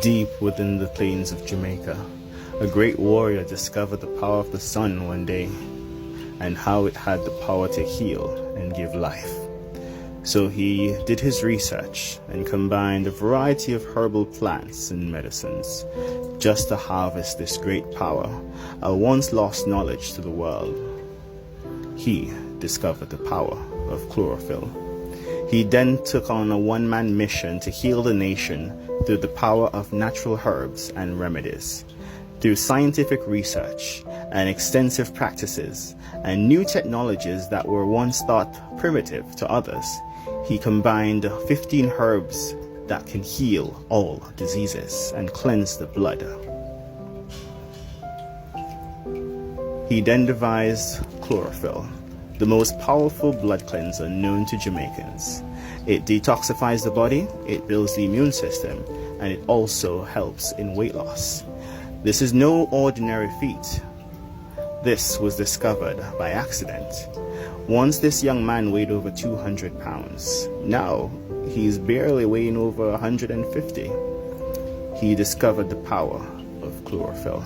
Deep within the plains of Jamaica, a great warrior discovered the power of the sun one day and how it had the power to heal and give life. So he did his research and combined a variety of herbal plants and medicines just to harvest this great power, a once lost knowledge to the world. He discovered the power of chlorophyll. He then took on a one-man mission to heal the nation through the power of natural herbs and remedies. Through scientific research and extensive practices and new technologies that were once thought primitive to others, he combined 15 herbs that can heal all diseases and cleanse the blood. He then devised chlorophyll, the most powerful blood cleanser known to Jamaicans. It detoxifies the body, it builds the immune system, and it also helps in weight loss. This is no ordinary feat. This was discovered by accident. Once this young man weighed over 200 pounds. Now he's barely weighing over 150. He discovered the power of chlorophyll.